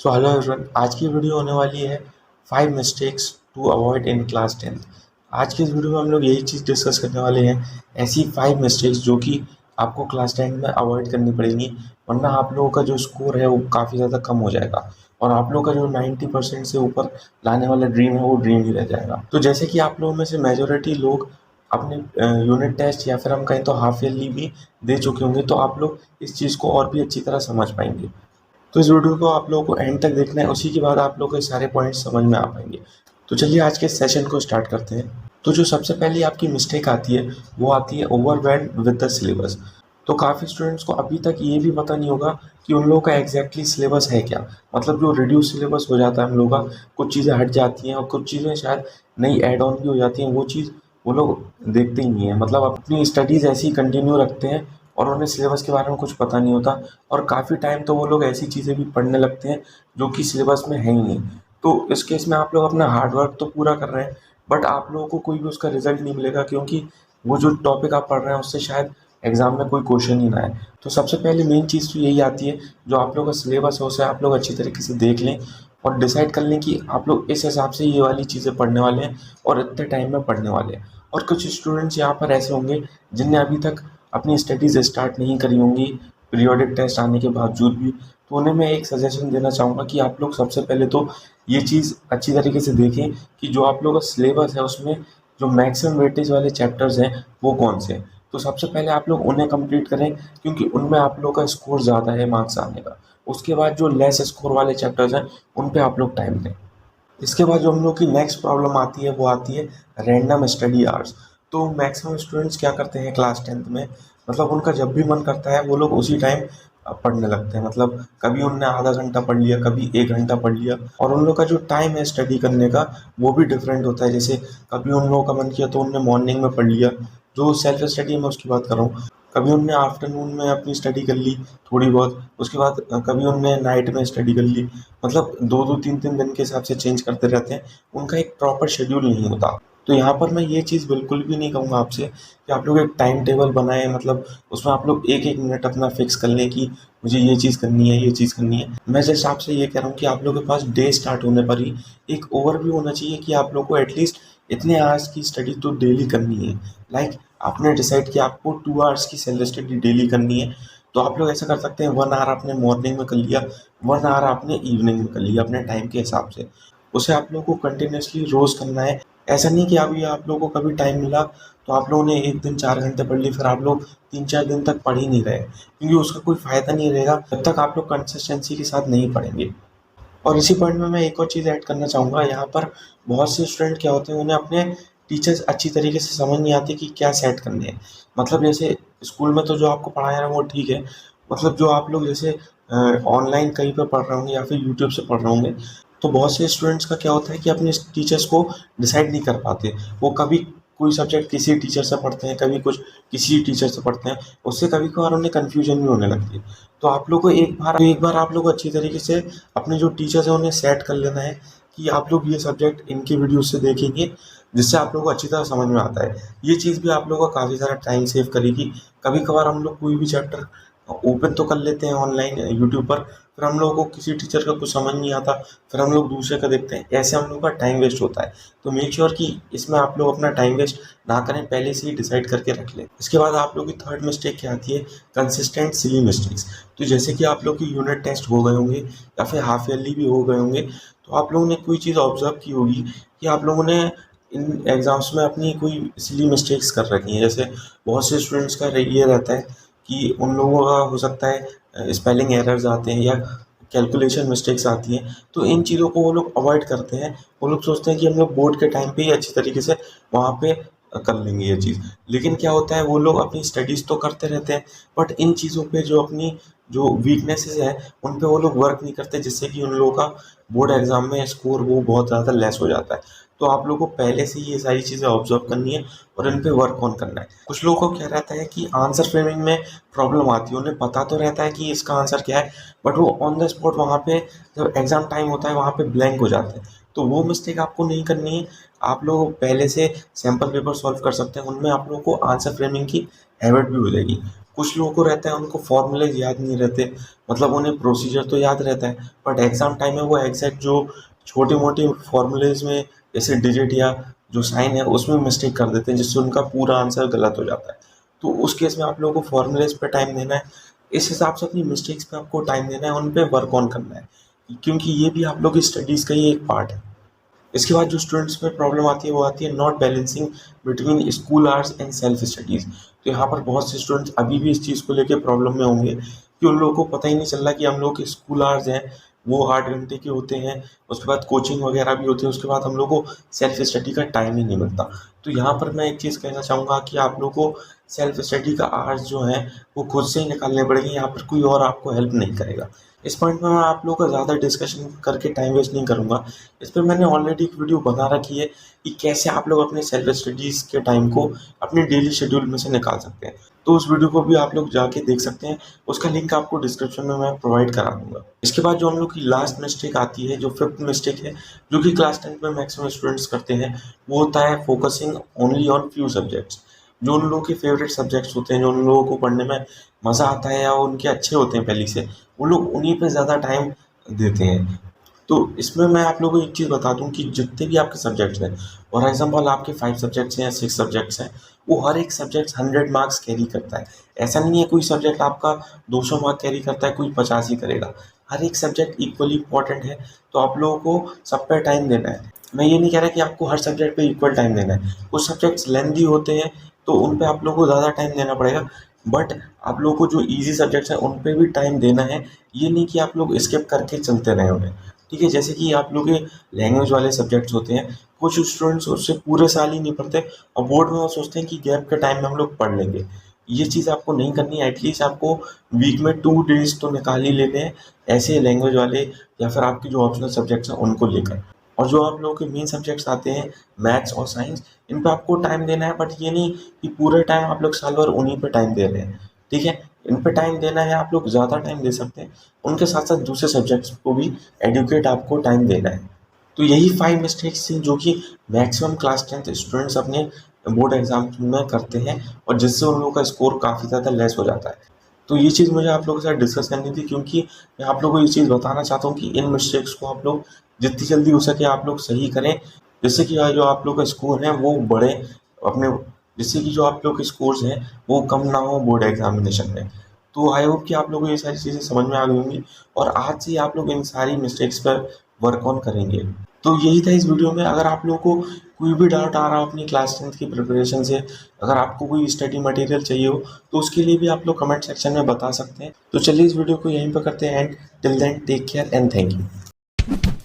So hello everyone, आज की video होने वाली है 5 mistakes to avoid in class 10। आज की इस वीडियो में हम लोग यही चीज़ डिस्कस करने वाले हैं, ऐसी 5 मिस्टेक्स जो कि आपको क्लास 10 में अवॉइड करनी पड़ेंगी, वरना आप लोगों का जो स्कोर है वो काफ़ी ज़्यादा कम हो जाएगा और आप लोगों का जो 90% से ऊपर लाने वाला ड्रीम है वो ड्रीम ही रह जाएगा। तो जैसे कि आप लोगों में से मेजोरिटी लोग अपने यूनिट टेस्ट या फिर हम कहें तो हाफ ईयरली भी दे चुके होंगे, तो आप लोग इस चीज़ को और भी अच्छी तरह समझ पाएंगे। तो इस वीडियो को आप लोगों को एंड तक देखना है, उसी के बाद आप लोगों को ये सारे पॉइंट्स समझ में आ पाएंगे। तो चलिए आज के सेशन को स्टार्ट करते हैं। तो जो सबसे पहली आपकी मिस्टेक आती है वो आती है ओवरवेल्म विद द सिलेबस। तो काफ़ी स्टूडेंट्स को अभी तक ये भी पता नहीं होगा कि उन लोगों का एग्जैक्टली सिलेबस है क्या। मतलब जो रिड्यूस सिलेबस हो जाता है हम लोगों का, कुछ चीज़ें हट जाती हैं और कुछ चीज़ें शायद नई ऐड ऑन भी हो जाती हैं, वो चीज़ वो लोग देखते ही नहीं है। मतलब अपनी स्टडीज़ ऐसी कंटिन्यू रखते हैं और उन्हें सिलेबस के बारे में कुछ पता नहीं होता और काफ़ी टाइम तो वो लोग ऐसी चीज़ें भी पढ़ने लगते हैं जो कि सिलेबस में है ही नहीं। तो इस केस में आप लोग अपना हार्ड वर्क तो पूरा कर रहे हैं, बट आप लोगों को कोई भी उसका रिजल्ट नहीं मिलेगा, क्योंकि वो जो टॉपिक आप पढ़ रहे हैं उससे शायद एग्जाम में कोई क्वेश्चन ही ना आए। तो सबसे पहले मेन चीज़ तो यही आती है, जो आप लोगों का सिलेबस है उसे आप लोग अच्छी तरीके से देख लें और डिसाइड कर लें कि आप लोग इस हिसाब से ये वाली चीज़ें पढ़ने वाले हैं और इतने टाइम में पढ़ने वाले हैं। और कुछ स्टूडेंट्स यहाँ पर ऐसे होंगे जिनने अभी तक अपनी स्टडीज़ स्टार्ट नहीं करी होंगी पीरियोडिक टेस्ट आने के बावजूद भी, तो उन्हें मैं एक सजेशन देना चाहूँगा कि आप लोग सबसे पहले तो ये चीज़ अच्छी तरीके से देखें कि जो आप लोगों का सिलेबस है उसमें जो मैक्सिमम वेटेज वाले चैप्टर्स हैं वो कौन से हैं। तो सबसे पहले आप लोग उन्हें कंप्लीट करें, क्योंकि उनमें आप लोग का स्कोर ज़्यादा है मार्क्स आने का। उसके बाद जो लेस स्कोर वाले चैप्टर्स हैं उन पे आप लोग टाइम दें। इसके बाद जो हम लोग की नेक्स्ट प्रॉब्लम आती है वो आती है रैंडम स्टडी आवर्स। तो मैक्सिमम स्टूडेंट्स क्या करते हैं क्लास 10th में, मतलब उनका जब भी मन करता है वो लोग उसी टाइम पढ़ने लगते हैं। मतलब कभी उनने आधा घंटा पढ़ लिया, कभी 1 घंटा पढ़ लिया, और उन लोग का जो टाइम है स्टडी करने का वो भी डिफरेंट होता है। जैसे कभी उन लोगों का मन किया तो उनने मॉर्निंग में पढ़ लिया, जो सेल्फ स्टडी मैं उसकी बात कर रहा हूँ। कभी उनने आफ्टरनून में अपनी स्टडी कर ली थोड़ी बहुत, उसके बाद कभी उनने नाइट में स्टडी कर ली। मतलब 2-2 3-3 दिन के हिसाब से चेंज करते रहते हैं, उनका एक प्रॉपर शेड्यूल नहीं होता। तो यहाँ पर मैं ये चीज़ बिल्कुल भी नहीं कहूँगा आपसे कि आप लोग एक टाइम टेबल बनाएं, मतलब उसमें आप लोग एक एक मिनट अपना फिक्स कर लें कि मुझे ये चीज़ करनी है, ये चीज़ करनी है। मैं जिस हिसाब से ये कह रहा हूँ कि आप लोगों के पास डे स्टार्ट होने पर ही एक ओवरव्यू होना चाहिए कि आप लोग को एटलीस्ट इतने आवर्स की स्टडी तो डेली करनी है। लाइक आपने डिसाइड किया आपको 2 आवर्स की सेल्फ स्टडी डेली करनी है, तो आप लोग ऐसा कर सकते हैं 1 आवर आपने मॉर्निंग में कर लिया, 1 आवर आपने इवनिंग में कर लिया अपने टाइम के हिसाब से। उसे आप लोगों को कंटिन्यूसली रोज़ करना है। ऐसा नहीं कि अभी आप लोगों को कभी टाइम मिला तो आप लोगों ने एक दिन 4 घंटे पढ़ ली, फिर आप लोग 3-4 दिन तक पढ़ ही नहीं रहे, क्योंकि उसका कोई फ़ायदा नहीं रहेगा जब तक आप लोग कंसिस्टेंसी के साथ नहीं पढ़ेंगे। और इसी पॉइंट में मैं एक और चीज़ ऐड करना चाहूँगा, यहाँ पर बहुत से स्टूडेंट क्या होते हैं, उन्हें अपने टीचर्स अच्छी तरीके से समझ नहीं आती कि क्या सेट करने हैं। मतलब जैसे स्कूल में तो जो आपको पढ़ाया है वो ठीक है, मतलब जो आप लोग जैसे ऑनलाइन कहीं पर पढ़ रहे होंगे या फिर यूट्यूब से पढ़ रहे होंगे, तो बहुत से स्टूडेंट्स का क्या होता है कि अपने टीचर्स को डिसाइड नहीं कर पाते। वो कभी कोई सब्जेक्ट किसी टीचर से पढ़ते हैं, कभी कुछ किसी टीचर से पढ़ते हैं, उससे कभी-कभार उन्हें कन्फ्यूजन भी होने लगती है। तो आप लोग को एक बार आप लोग को अच्छी तरीके से अपने जो टीचर्स हैं उन्हें सेट कर लेना है कि आप लोग ये सब्जेक्ट इनकी वीडियो से देखेंगे, जिससे आप लोगों को अच्छी तरह समझ में आता है। ये चीज़ भी आप लोगों का काफ़ी सारा टाइम सेव करेगी। कभी-कभार हम लोग कोई भी चैप्टर ओपन तो कर लेते हैं ऑनलाइन यूट्यूब पर, फिर हम लोगों को किसी टीचर का कुछ समझ नहीं आता, फिर हम लोग दूसरे का देखते हैं, ऐसे हम लोग का टाइम वेस्ट होता है। तो मेक श्योर कि इसमें आप लोग अपना टाइम वेस्ट ना करें, पहले से ही डिसाइड करके रख लें। इसके बाद आप लोग की थर्ड मिस्टेक क्या आती है, कंसिस्टेंट सिली मिस्टेक्स। तो जैसे कि आप लोग की यूनिट टेस्ट हो गए होंगे या फिर हाफ ईयरली भी हो गए होंगे, तो आप लोगों ने कोई चीज़ ऑब्जर्व की होगी कि आप लोगों ने इन एग्ज़ाम्स में अपनी कोई सिली मिस्टेक्स कर रखी हैं। जैसे बहुत से स्टूडेंट्स का ये रहता है कि उन लोगों का हो सकता है स्पेलिंग एरर्स आते हैं या कैलकुलेशन मिस्टेक्स आती हैं, तो इन चीज़ों को वो लोग अवॉइड करते हैं। वो लोग सोचते हैं कि हम लोग बोर्ड के टाइम पे ही अच्छी तरीके से वहाँ पे कर लेंगे ये चीज़। लेकिन क्या होता है, वो लोग अपनी स्टडीज़ तो करते रहते हैं, बट इन चीज़ों पे जो अपनी जो वीकनेसेस हैं उन पे वो लोग वर्क नहीं करते, जिससे कि उन लोगों का बोर्ड एग्ज़ाम में स्कोर वो बहुत ज़्यादा लेस हो जाता है। तो आप लोगों को पहले से ही ये सारी चीज़ें ऑब्जर्व करनी है और इन पे वर्क ऑन करना है। कुछ लोगों को क्या रहता है कि आंसर फ्रेमिंग में प्रॉब्लम आती है, उन्हें पता तो रहता है कि इसका आंसर क्या है, बट वो ऑन द स्पॉट वहाँ पे जब एग्ज़ाम टाइम होता है वहाँ पे ब्लैंक हो जाते हैं। तो वो मिस्टेक आपको नहीं करनी है। आप लोग पहले से सैम्पल पेपर सॉल्व कर सकते हैं, उनमें आप लोगों को आंसर फ्रेमिंग की हैबिट भी हो जाएगी। कुछ लोगों को रहता है उनको फॉर्मूले याद नहीं रहते, मतलब उन्हें प्रोसीजर तो याद रहता है बट एग्जाम टाइम में वो एग्जैक्ट जो छोटे मोटे फॉर्मूलेज में जैसे डिजिट या जो साइन है उसमें मिस्टेक कर देते हैं, जिससे उनका पूरा आंसर गलत हो जाता है। तो उस केस में आप लोगों को फॉर्मूलेज पे टाइम देना है, इस हिसाब से अपनी मिस्टेक्स पे आपको टाइम देना है, उन पे वर्क ऑन करना है, क्योंकि ये भी आप लोग की स्टडीज़ का ही एक पार्ट है। इसके बाद जो स्टूडेंट्स में प्रॉब्लम आती है वो आती है not balancing between school hours and self studies. तो यहाँ पर बहुत से स्टूडेंट्स अभी भी इस चीज़ को लेकर प्रॉब्लम में होंगे कि उन लोगों को पता ही नहीं चल रहा कि हम लोग के स्कूल आवर्स हैं वो 8 घंटे के होते हैं, उसके बाद कोचिंग वगैरह भी होती है, उसके बाद हम लोग को सेल्फ स्टडी का टाइम ही नहीं मिलता। तो यहाँ पर मैं एक चीज़ कहना चाहूँगा कि आप लोग को सेल्फ स्टडी का आवर्स जो है वो खुद से ही निकालने पड़ेंगे, यहाँ पर कोई और आपको हेल्प नहीं करेगा। इस पॉइंट में मैं आप लोगों का ज़्यादा डिस्कशन करके टाइम वेस्ट नहीं करूँगा। इस पर मैंने ऑलरेडी एक वीडियो बना रखी है कि कैसे आप लोग अपने सेल्फ स्टडीज़ के टाइम को अपने डेली शेड्यूल में से निकाल सकते हैं। तो उस वीडियो को भी आप लोग जाके देख सकते हैं, उसका लिंक आपको डिस्क्रिप्शन में मैं प्रोवाइड करा दूंगा। इसके बाद जो हम लोग की लास्ट मिस्टेक आती है, जो फिफ्थ मिस्टेक है, जो कि क्लास 10 में मैक्सिमम स्टूडेंट्स करते हैं, वो होता है focusing only on few subjects. जो उन लोगों के फेवरेट सब्जेक्ट्स होते हैं, जो उन लोगों को पढ़ने में मज़ा आता है या उनके अच्छे होते हैं पहले से, वो लोग उन्हीं पे ज़्यादा टाइम देते हैं। तो इसमें मैं आप लोगों को एक चीज़ बता दूं कि जितने भी आपके सब्जेक्ट्स हैं, फॉर एग्जांपल आपके 5 सब्जेक्ट्स हैं या 6 सब्जेक्ट्स हैं, वो हर एक सब्जेक्ट 100 मार्क्स कैरी करता है। ऐसा नहीं है कोई सब्जेक्ट आपका 200 मार्क कैरी करता है, कोई 50 ही करेगा। हर एक सब्जेक्ट इक्वली इंपॉर्टेंट है, तो आप लोगों को सब पे टाइम देना है। मैं ये नहीं कह रहा कि आपको हर सब्जेक्ट पे इक्वल टाइम देना है, कुछ सब्जेक्ट्स लेंथी होते हैं तो उन पे आप लोगों को ज़्यादा टाइम देना पड़ेगा, बट आप लोगों को जो ईजी सब्जेक्ट्स हैं उन पे भी टाइम देना है। ये नहीं कि आप लोग स्किप करके चलते रहें उन्हें, ठीक है। जैसे कि आप लोग के लैंग्वेज वाले सब्जेक्ट्स होते हैं, कुछ स्टूडेंट्स उससे पूरे साल ही नहीं पढ़ते और बोर्ड में वो सोचते हैं कि गैप के टाइम में हम लोग पढ़ लेंगे। ये चीज़ आपको नहीं करनी है। एटलीस्ट आपको वीक में 2 डेज तो निकाल ही लेने हैं ऐसे लैंग्वेज वाले या फिर आपके जो ऑप्शनल सब्जेक्ट्स हैं उनको लेकर। और जो आप लोगों के मेन सब्जेक्ट्स आते हैं मैथ्स और साइंस, इन पे आपको टाइम देना है, बट ये नहीं कि पूरे टाइम आप लोग साल भर उन्हीं पे टाइम दे रहे हैं, ठीक है। इन पे टाइम देना है, आप लोग ज़्यादा टाइम दे सकते हैं, उनके साथ साथ दूसरे सब्जेक्ट्स को भी एडुकेट आपको टाइम देना है। तो यही 5 मिस्टेक्स हैं जो कि मैक्सिमम क्लास 10th स्टूडेंट्स अपने बोर्ड एग्जाम में करते हैं और जिससे उन लोगों का स्कोर काफ़ी ज़्यादा लेस हो जाता है। तो ये चीज़ मुझे आप लोगों के साथ डिस्कस करनी थी, क्योंकि मैं आप लोगों को ये चीज़ बताना चाहता हूँ कि इन मिस्टेक्स को आप लोग जितनी जल्दी हो सके आप लोग सही करें, जिससे कि जो आप लोग का स्कोर है वो बढ़े अपने, जिससे कि जो आप लोग के स्कोर्स हैं वो कम ना हो बोर्ड एग्जामिनेशन में। तो आई होप कि आप लोगों को ये सारी चीज़ें समझ में आ गई होंगी और आज से ही आप लोग इन सारी मिस्टेक्स पर वर्क ऑन करेंगे। तो यही था इस वीडियो में। अगर आप लोगों को कोई भी डाउट आ रहा हो अपनी क्लास 10th की प्रिपरेशन से, अगर आपको कोई स्टडी मटेरियल चाहिए हो, तो उसके लिए भी आप लोग कमेंट सेक्शन में बता सकते हैं। तो चलिए इस वीडियो को यहीं पर करते हैं and till then take care and thank you.